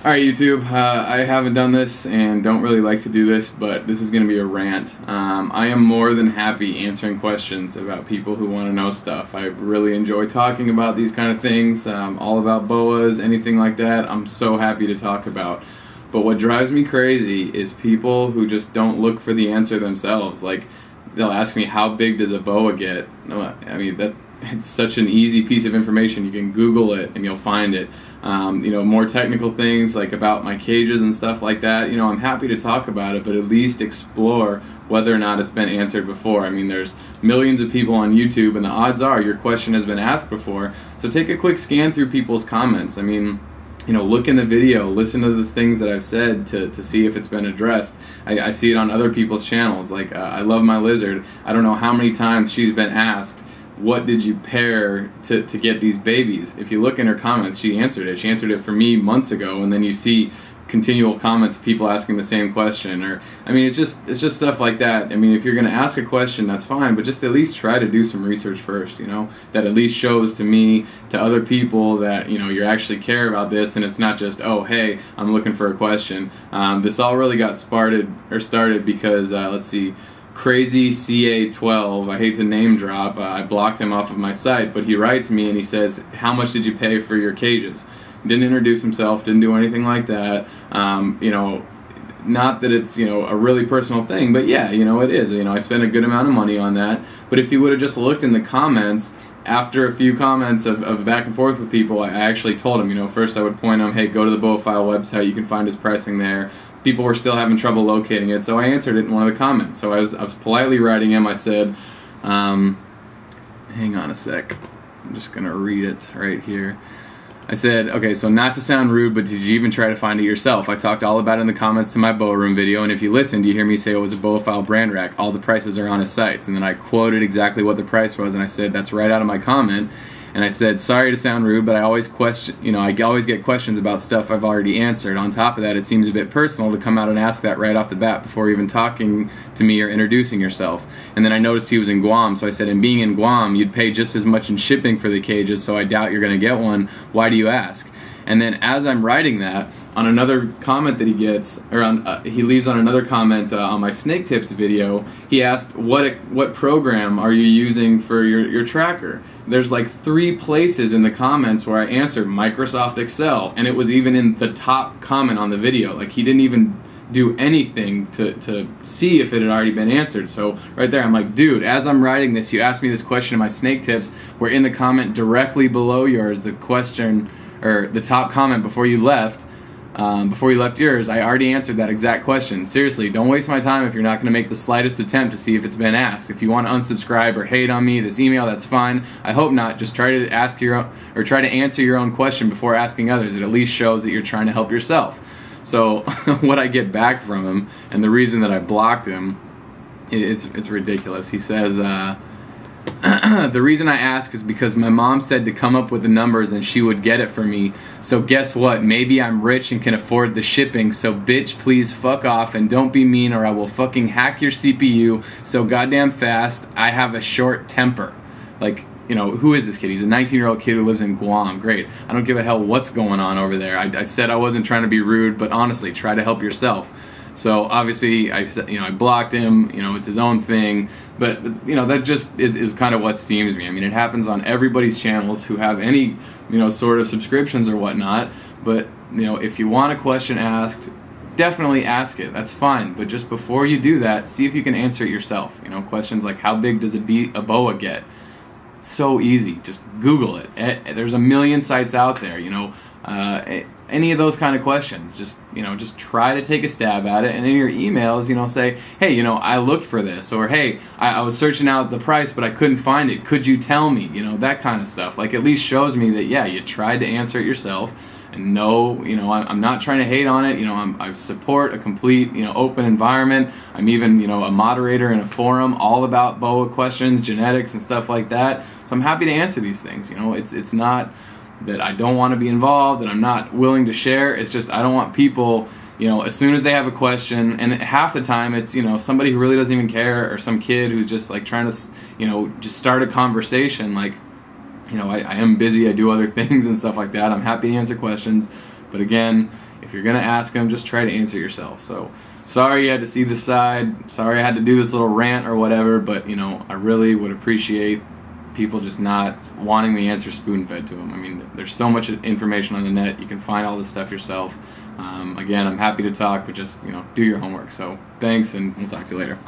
Alright YouTube, I haven't done this and don't really like to do this, but this is going to be a rant. I am more than happy answering questions about people who want to know stuff. I really enjoy talking about these kind of things, all about boas, anything like that. I'm so happy to talk about. But what drives me crazy is people who just don't look for the answer themselves. Like, they'll ask me, how big does a boa get? I mean, it's such an easy piece of information. You can Google it and you'll find it. You know, more technical things like about my cages and stuff like that, you know, I'm happy to talk about it, but at least explore whether or not it's been answered before. I mean, there's millions of people on YouTube and the odds are your question has been asked before. So take a quick scan through people's comments. I mean, you know, look in the video, listen to the things that I've said to see if it's been addressed. I see it on other people's channels. Like, I love my lizard. I don't know how many times she's been asked, what did you pair to get these babies? If you look in her comments, she answered it. She answered it for me months ago, and then you see continual comments of people asking the same question. Or, I mean, it's just stuff like that. I mean, if you're going to ask a question, that's fine, but just at least try to do some research first, you know? That at least shows to me, to other people, that, you know, you actually care about this, and it's not just, oh, hey, I'm looking for a question. This all really got started because, let's see, Crazy CA12, I hate to name drop, I blocked him off of my site, but he writes me and he says, how much did you pay for your cages? Didn't introduce himself, didn't do anything like that. You know, not that it's, you know, a really personal thing, but yeah, you know, it is. You know, I spent a good amount of money on that, but if you would have just looked in the comments, after a few comments of back and forth with people, I actually told him, you know, first I would point him, hey, go to the BoaFile website, you can find his pricing there. People were still having trouble locating it, so I answered it in one of the comments. So I was politely writing him, I said, hang on a sec, I'm just going to read it right here. I said, okay, so not to sound rude, but did you even try to find it yourself? I talked all about it in the comments to my boa room video, and if you listened, you hear me say it was a BoaFile brand rack. All the prices are on his sites. And then I quoted exactly what the price was, and I said, that's right out of my comment. And I said, sorry to sound rude, but I always get questions about stuff I've already answered. On top of that, it seems a bit personal to come out and ask that right off the bat before even talking to me or introducing yourself. And then I noticed he was in Guam, so I said, and being in Guam, you'd pay just as much in shipping for the cages, so I doubt you're going to get one. Why do you ask? And then as I'm writing that, on another comment that he gets, or he leaves on another comment on my snake tips video, he asked, what program are you using for your tracker? There's like 3 places in the comments where I answered Microsoft Excel, and it was even in the top comment on the video. Like, he didn't even do anything to see if it had already been answered. So right there, I'm like, dude, as I'm writing this, you asked me this question in my snake tips, where in the comment directly below yours, the question, or the top comment before you left yours, I already answered that exact question. Seriously, don't waste my time if you're not going to make the slightest attempt to see if it's been asked. If you want to unsubscribe or hate on me, this email, that's fine. I hope not. Just try to ask your own, or try to answer your own question before asking others. It at least shows that you're trying to help yourself. So what I get back from him, and the reason that I blocked him, it's ridiculous. He says, the reason I ask is because my mom said to come up with the numbers and she would get it for me. So guess what? Maybe I'm rich and can afford the shipping. So bitch, please fuck off and don't be mean or I will fucking hack your CPU so goddamn fast. I have a short temper. Like, you know, who is this kid? He's a 19-year-old kid who lives in Guam. Great. I don't give a hell what's going on over there. I said I wasn't trying to be rude, but honestly, try to help yourself. So obviously, I blocked him. You know, it's his own thing. But you know, that just is kind of what steams me. I mean, it happens on everybody's channels who have any, you know, sort of subscriptions or whatnot. But you know, if you want a question asked, definitely ask it. That's fine. But just before you do that, see if you can answer it yourself. You know, questions like how big does a boa get? It's so easy. Just Google it. There's a million sites out there. You know. Any of those kind of questions, just try to take a stab at it, and in your emails, you know, say, hey, you know, I looked for this, or hey, I was searching out the price but I couldn't find it, could you tell me? You know, that kind of stuff. Like, at least shows me that, yeah, you tried to answer it yourself. And no, you know, I'm not trying to hate on it. You know, I support a complete, you know, open environment. I'm even, you know, a moderator in a forum all about boa questions, genetics, and stuff like that. So I'm happy to answer these things. You know, it's not that I don't want to be involved, that I'm not willing to share. It's just I don't want people, you know, as soon as they have a question, and half the time it's, you know, somebody who really doesn't even care, or some kid who's just like trying to, you know, just start a conversation. Like, you know, I am busy, I do other things and stuff like that. I'm happy to answer questions, But again, if you're going to ask them, just try to answer yourself. So sorry you had to see this side. Sorry I had to do this little rant or whatever, but you know, I really would appreciate people just not wanting the answer spoon-fed to them. I mean, there's so much information on the net. You can find all this stuff yourself. Again, I'm happy to talk, but just, you know, do your homework. So thanks, and we'll talk to you later.